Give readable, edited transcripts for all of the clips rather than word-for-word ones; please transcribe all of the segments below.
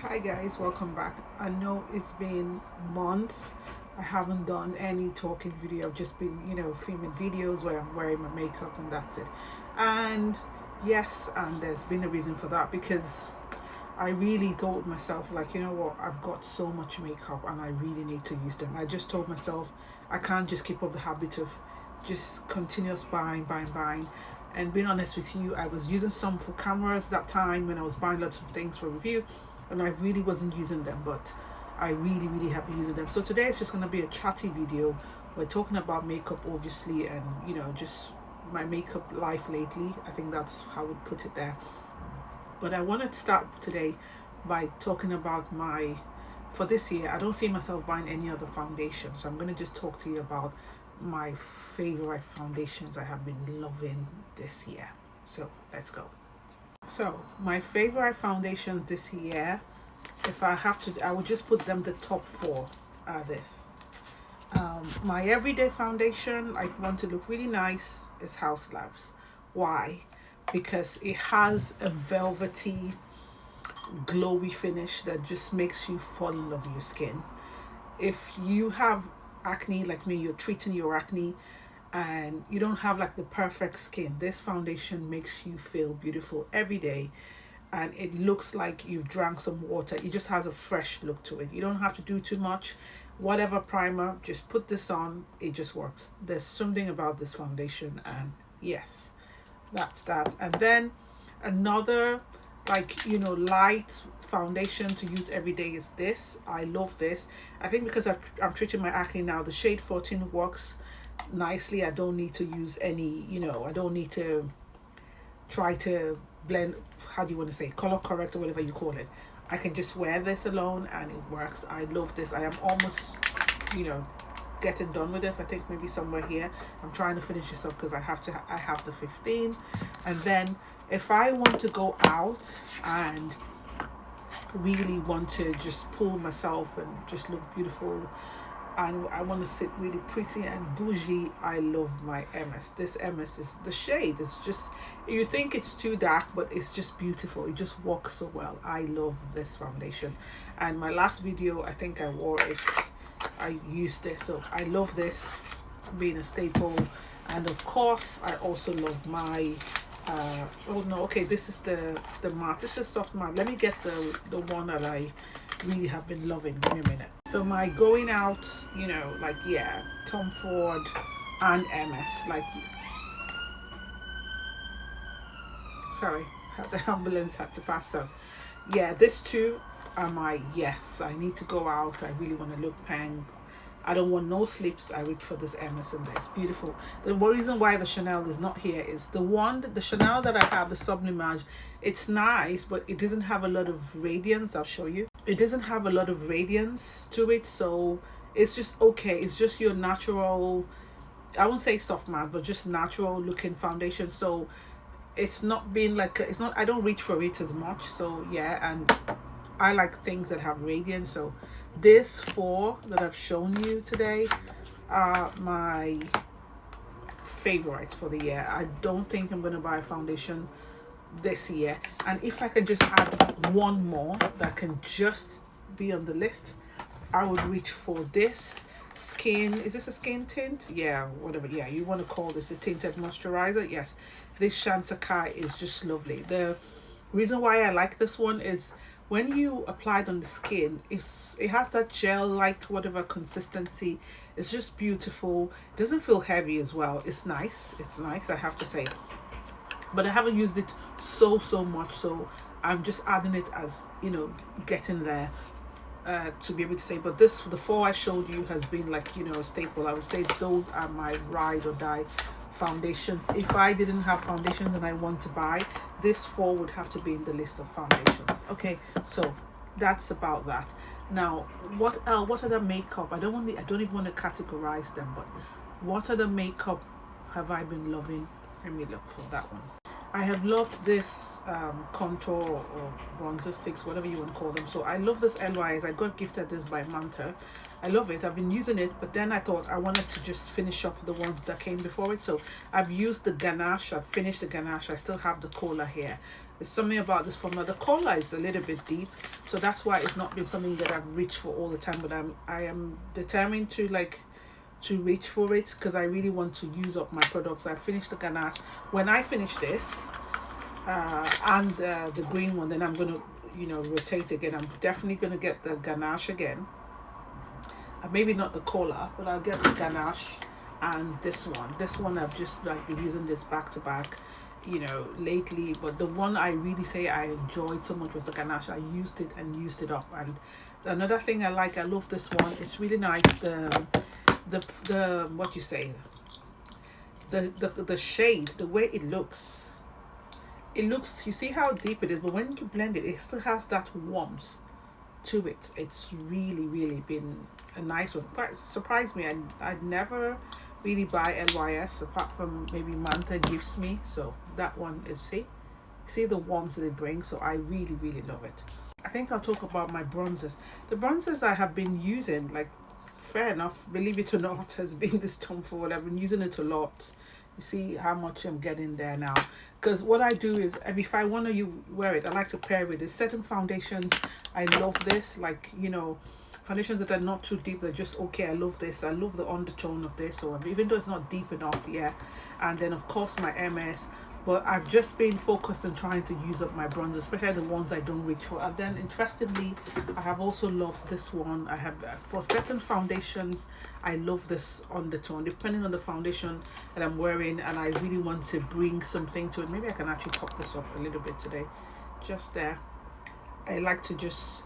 Hi guys, welcome back. I know it's been months. I haven't done any talking video. I've just been, filming videos where I'm wearing my makeup and that's it. And yes, and there's been a reason for that because I really thought myself like, you know what, I've got so much makeup and I really need to use them. I just told myself I can't just keep up the habit of just continuous buying. And being honest with you, I was using some for cameras that time when I was buying lots of things for review, and I really wasn't using them, but I really have been using them. So today it's just going to be a chatty video. We're talking about makeup obviously, and just my makeup life lately. I think that's how I would put it there. But I wanted to start today by talking about for this year, I don't see myself buying any other foundation. So I'm going to just talk to you about my favorite foundations I have been loving this year. So let's go. So my favorite foundations this year, if I have to, I would just put them the top four are this. My everyday foundation, I want to look really nice, is House Labs. Why? Because it has a velvety, glowy finish that just makes you fall in love with your skin. If you have acne like me, you're treating your acne and you don't have like the perfect skin, this foundation makes you feel beautiful every day, and it looks like you've drank some water. It just has a fresh look to it. You don't have to do too much. Whatever primer, just put this on, it just works. There's something about this foundation, and yes, that's that. And then another light foundation to use every day is this. I love this. I think because I'm treating my acne now, the shade 14 works nicely. I don't need to use any, I don't need to try to blend, how do you want to say, color correct or whatever you call it. I can just wear this alone and it works. I love this. I am almost, getting done with this. I think maybe somewhere here. I'm trying to finish this up because I have the 15. And then if I want to go out and really want to just pull myself and just look beautiful, and I want to sit really pretty and bougie, I love my MS. This MS is the shade. It's just, you think it's too dark, but it's just beautiful. It just works so well. I love this foundation. And my last video, I think I wore it. I used this, so I love this being a staple. And of course, I also love my this is the matte. This is soft matte. Let me get the one that I really have been loving. Give me a minute. So my going out, Tom Ford and MS, sorry, the ambulance had to pass. So yeah, this two are my yes. I need to go out. I really want to look pink. I don't want no slips. I reach for this MS, and it's beautiful. The reason why the Chanel is not here is the Chanel that I have, the Sublimage. It's nice, but it doesn't have a lot of radiance. I'll show you. It doesn't have a lot of radiance to it, so it's just okay. It's just your natural, I won't say soft matte, but just natural looking foundation. So it's not being like, it's not, I don't reach for it as much. So yeah, and I like things that have radiance. So this four that I've shown you today are my favorites for the year. I don't think I'm going to buy a foundation this year. And if I can just add one more that can just be on the list, I would reach for this skin. Is this a skin tint? Yeah, whatever. Yeah, you want to call this a tinted moisturizer. Yes, this Chantecaille is just lovely. The reason why I like this one is when you apply it on the skin, it has that gel-like whatever consistency. It's just beautiful. It doesn't feel heavy as well. It's nice. It's nice, I have to say. But I haven't used it so much, so I'm just adding it as, getting there to be able to say. But the four I showed you has been like, a staple. I would say those are my ride or die foundations. If I didn't have foundations and I want to buy, this four would have to be in the list of foundations. Okay, so that's about that. Now, what other makeup? I don't even want to categorize them, but what other makeup have I been loving? Let me look for that one. I have loved this contour or bronzer sticks, whatever you want to call them. So I love this LYS. I got gifted this by Manta. I love it. I've been using it, but then I thought I wanted to just finish off the ones that came before it. So I've used the ganache. I've finished the ganache. I still have the cola here. There's something about this formula. The cola is a little bit deep, so that's why it's not been something that I've reached for all the time. But I am determined to reach for it because I really want to use up my products. I finished the ganache. When I finish this and the green one, then I'm gonna rotate again. I'm definitely gonna get the ganache again. Maybe not the cola, but I'll get the ganache and this one. This one I've just been using this back to back, lately. But the one I really say I enjoyed so much was the ganache. I used it and used it up. And another thing I love this one. It's really nice. The what you say, the shade, the way it looks. You see how deep it is, but when you blend it, it still has that warmth to it. It's really been a nice one. Quite surprised me. I'd never really buy LYS apart from maybe Manta gifts me. So that one is see the warmth that it brings. So I really love it. I think I'll talk about my bronzers. The bronzers I have been using, fair enough, believe it or not, has been this Tom Ford. I've been using it a lot. You see how much I'm getting there now. Because what I do is, if I want to wear it, I like to pair with it. Certain foundations, I love this. Foundations that are not too deep, they're just okay. I love this. I love the undertone of this. So even though it's not deep enough, yeah. And then of course my MS. But I've just been focused on trying to use up my bronzers, especially the ones I don't reach for. And then interestingly, I have also loved this one. I have, for certain foundations, I love this undertone, depending on the foundation that I'm wearing, and I really want to bring something to it. Maybe I can actually pop this up a little bit today. Just there. I like to just,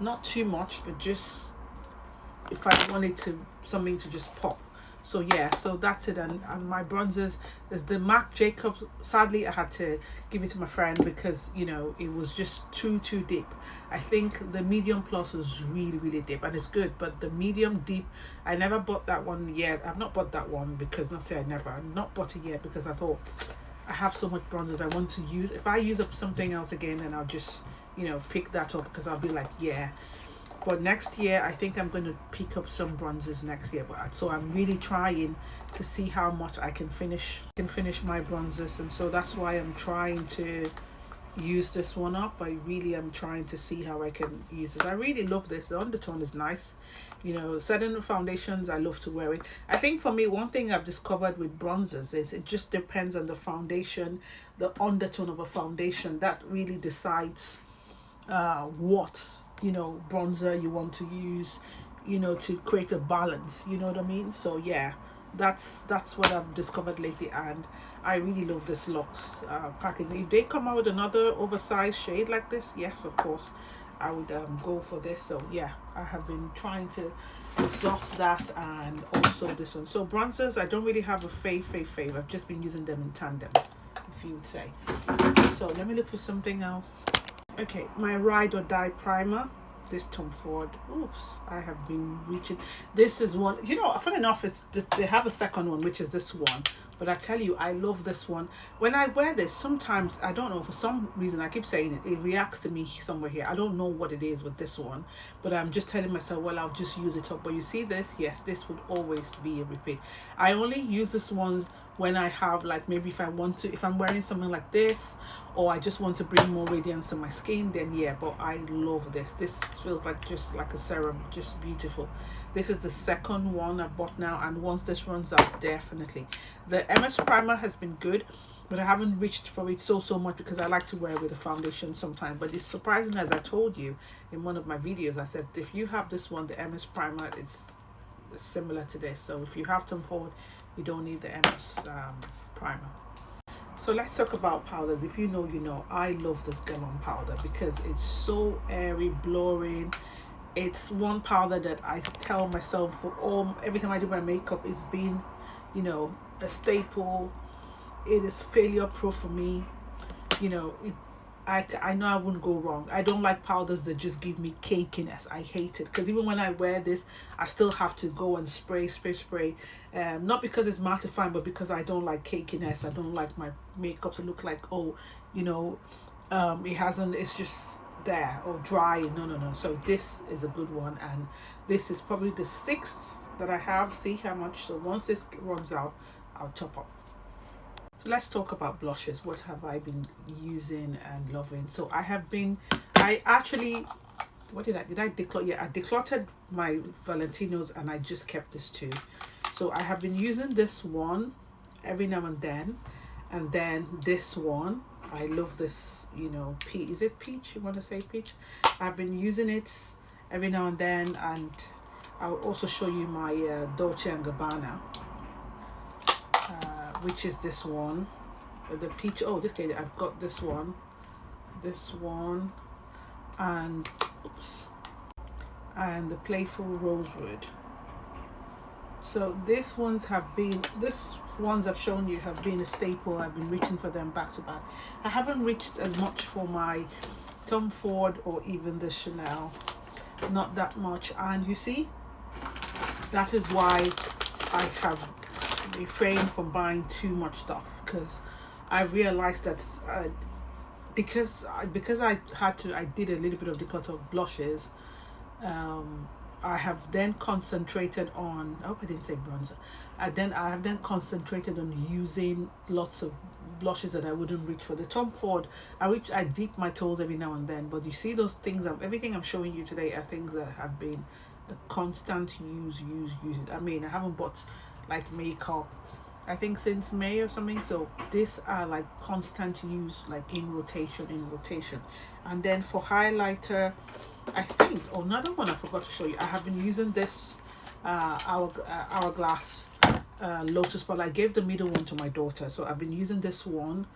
not too much, but just if I wanted something to just pop. So yeah, so that's it. And my bronzers, there's the Marc Jacobs. Sadly, I had to give it to my friend because it was just too deep. I think the medium plus was really deep, and it's good. But the medium deep, I never bought that one yet. I've not bought that one because I've not bought it yet because I thought I have so much bronzers I want to use. If I use up something else again, then I'll just pick that up because I'll be like, yeah. But next year, I think I'm going to pick up some bronzers next year. But so I'm really trying to see how much I can finish my bronzers, and so that's why I'm trying to use this one up. I really am trying to see how I can use this. I really love this. The undertone is nice. Certain foundations, I love to wear it. I think for me, one thing I've discovered with bronzers is it just depends on the foundation, the undertone of a foundation that really decides what bronzer you want to use, to create a balance, you know what I mean? So yeah, that's what I've discovered lately, and I really love this Luxe packaging. If they come out with another oversized shade like this, yes, of course I would go for this. So yeah, I have been trying to exhaust that, and also this one. So bronzers, I don't really have a fave. I've just been using them in tandem, if you would say. So let me look for something else. Okay, my Ride or Die primer, this Tom Ford. Oops, I have been reaching. This is one, funny enough, they have a second one, which is this one. But I tell you, I love this one. When I wear this, sometimes, I don't know, for some reason, I keep saying it reacts to me somewhere here. I don't know what it is with this one, but I'm just telling myself, well, I'll just use it up. But you see this? Yes, this would always be a repeat. I only use this one when I have, maybe if I'm wearing something like this, or I just want to bring more radiance to my skin, then yeah. But I love this. This feels just like a serum, just beautiful. This is the second one I bought now, and once this runs out, definitely. The MS primer has been good, but I haven't reached for it so much because I like to wear it with a foundation sometimes. But it's surprising, as I told you in one of my videos, I said if you have this one, the MS primer, it's similar to this. So if you have Tom Ford, you don't need the MS primer. So let's talk about powders. If you know, you know. I love this Gallon powder because it's so airy, blurring. It's one powder that I tell myself every time I do my makeup, it's been, a staple. It is failure proof for me. I know I wouldn't go wrong. I don't like powders that just give me cakiness. I hate it because even when I wear this, I still have to go and spray. Not because it's mattifying, but because I don't like cakiness. I don't like my makeup to look like, oh, you know, it hasn't. It's just there or dry. No. So this is a good one, and this is probably the sixth that I have. See how much. So once this runs out, I'll top up. So let's talk about blushes. What have I been using and loving? So I actually, what did I declutter? Yeah, I decluttered my Valentinos and I just kept this too. So I have been using this one every now and then this one. I love this, you know, peach. Is it peach? You want to say peach? I've been using it every now and then, and I'll also show you my Dolce & Gabbana, which is this one, the peach. Oh, this lady, I've got this one, and oops, and the Playful Rosewood. So these ones I've shown you have been a staple. I've been reaching for them back to back. I haven't reached as much for my Tom Ford or even the Chanel, not that much. And you see, that is why I have refrained from buying too much stuff, because I realized that because I did a little bit of declutter of blushes. I have then concentrated on, I hope I didn't say bronzer. I have then concentrated on using lots of blushes that I wouldn't reach for. The Tom Ford, I dip my toes every now and then, but you see those things, everything I'm showing you today are things that have been a constant use. I mean, I haven't bought like makeup, I think, since May or something. So these are like constant use, like in rotation. And then for highlighter, I think, oh, another one I forgot to show you. I have been using this Hourglass Lotus, but I gave the middle one to my daughter. So I've been using this one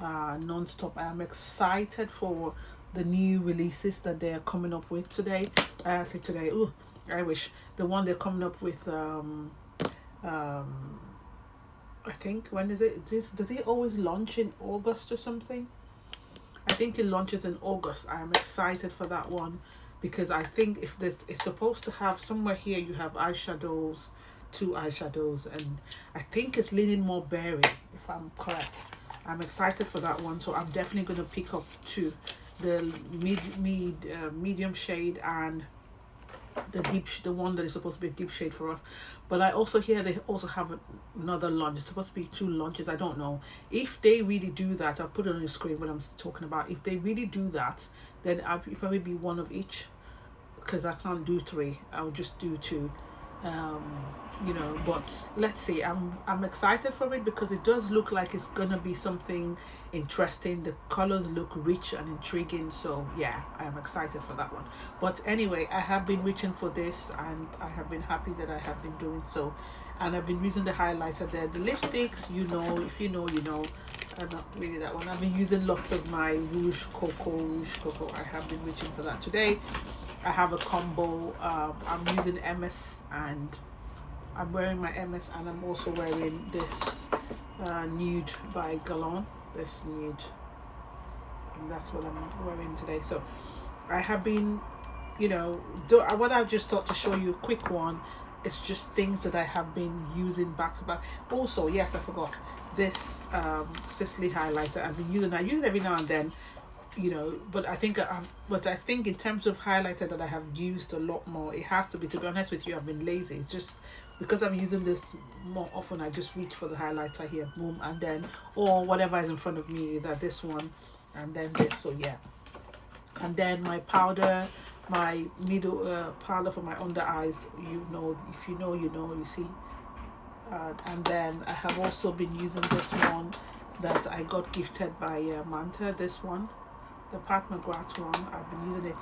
non-stop. I am excited for the new releases that they're coming up with today. I say today, oh, I wish. The one they're coming up with, I think, when is it? Does it always launch in August or something? I think it launches in August. I am excited for that one, because I think if this, it's supposed to have somewhere here, you have eyeshadows, 2 eyeshadows, and I think it's leaning more berry, if I'm correct. I'm excited for that one, so I'm definitely going to pick up 2, the medium shade and the one that is supposed to be a deep shade for us. But I also hear they also have another launch. It's supposed to be 2 launches. I don't know if they really do that. I'll put it on the screen what I'm talking about. If they really do that, then I'll probably be one of each, because I can't do 3. I'll just do 2. You know, but let's see. I'm excited for it because it does look like it's gonna be something interesting. The colors look rich and intriguing, so yeah, I am excited for that one. But anyway, I have been reaching for this and I have been happy that I have been doing so. And I've been using the highlighter there. The lipsticks, you know, if you know, you know. Not really that one. I've been using lots of my Rouge Coco. I have been reaching for that today. I have a combo. I'm using MS, and I'm wearing my MS, and I'm also wearing this nude by Galon. This nude, and that's what I'm wearing today. So I have been, you know, what I just thought to show you a quick one. It's just things that I have been using back to back. Also, yes, I forgot this Sicily highlighter. I've been using. I use it every now and then, you know. But I think in terms of highlighter that I have used a lot more, it has to be be honest with you, I've been lazy. It's just because I'm using this more often. I just reach for the highlighter here, boom, and then or whatever is in front of me, either this one and then this. So yeah, and then my powder. My middle powder for my under eyes, you know, if you know, you know, you see. And then I have also been using this one that I got gifted by Manta. This one, the Pat McGrath one. I've been using it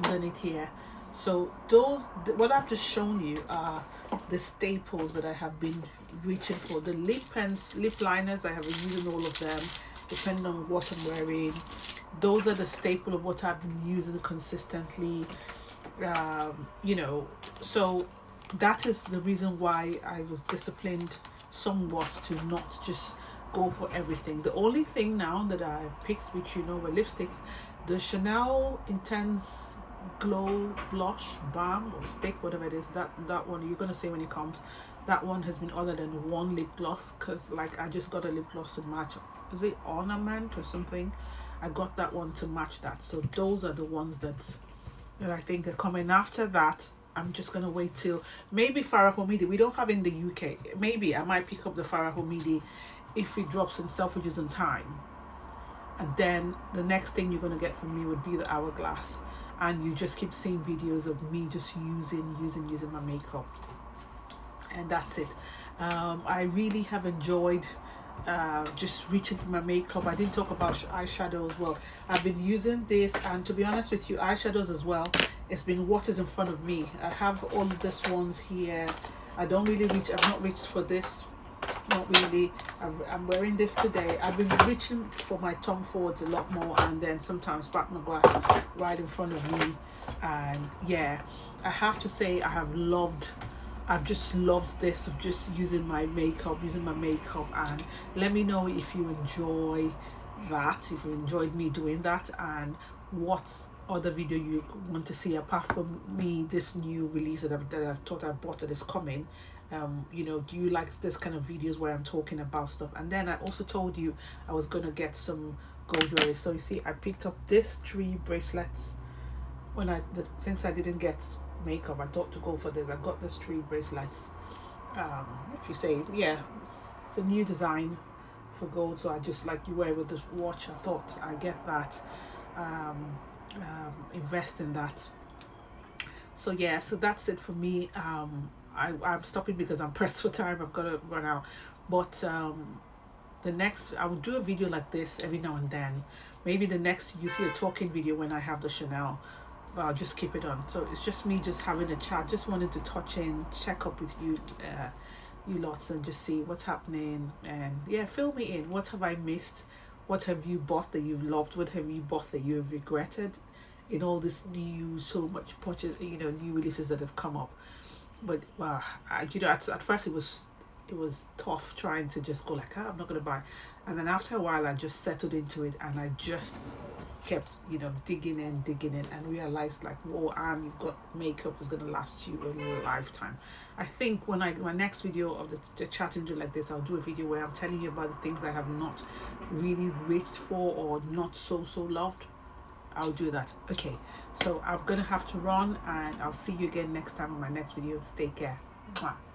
underneath here. So those, what I've just shown you are the staples that I have been reaching for. The lip pens, lip liners, I have been using all of them, depending on what I'm wearing. Those are the staple of what I've been using consistently, you know. So that is the reason why I was disciplined somewhat to not just go for everything. The only thing now that I picked, which you know were lipsticks, the Chanel Intense Glow Blush Balm or Stick, whatever it is, that one you're gonna say when it comes. That one has been other than one lip gloss, because like I just got a lip gloss to match. Is it Ornament or something? I got that one to match that. So those are the ones that I think are coming after that. I'm just gonna wait till maybe Farah Homidi. We don't have in the UK. Maybe I might pick up the Farah Homidi if it drops in Selfridges in time. And then the next thing you're gonna get from me would be the Hourglass. And you just keep seeing videos of me just using my makeup. And that's it. I really have enjoyed just reaching for my makeup. I didn't talk about eyeshadow as well. I've been using this, and to be honest with you, eyeshadows as well, it's been what is in front of me. I have all of these ones here. I don't really reach, I've not reached for this, not really. I'm wearing this today. I've been reaching for my Tom Fords a lot more, and then sometimes Pat McGrath right in front of me. And yeah, I have to say I've just loved this of just using my makeup, and let me know if you enjoy that, if you enjoyed me doing that, and what other video you want to see apart from me, this new release that I thought I bought that is coming. You know, do you like this kind of videos where I'm talking about stuff? And then I also told you I was gonna get some gold jewelry. So you see, I picked up this 3 bracelets when since I didn't get makeup, I thought to go for this. I got this 3 bracelets. If you say, yeah, it's a new design for gold, so I just like you wear with this watch. I thought I get that, invest in that. So yeah, so that's it for me. I'm stopping because I'm pressed for time. I've got to run out. But the next, I will do a video like this every now and then. Maybe the next you see a talking video when I have the Chanel. I'll just keep it on. So it's just me just having a chat. Just wanted to touch in, check up with you, you lots, and just see what's happening. And yeah, fill me in. What have I missed? What have you bought that you've loved? What have you bought that you have regretted? In all this new, so much purchase, you know, new releases that have come up. But you know, at first it was tough trying to just go like, I'm not gonna buy. And then after a while, I just settled into it, and I just kept, you know, digging in, and realized like, whoa, and you've got makeup is gonna last you a lifetime. I think when my next video of the chatting like this, I'll do a video where I'm telling you about the things I have not really reached for or not so loved. I'll do that. Okay, so I'm gonna have to run, and I'll see you again next time on my next video. Take care. Mwah.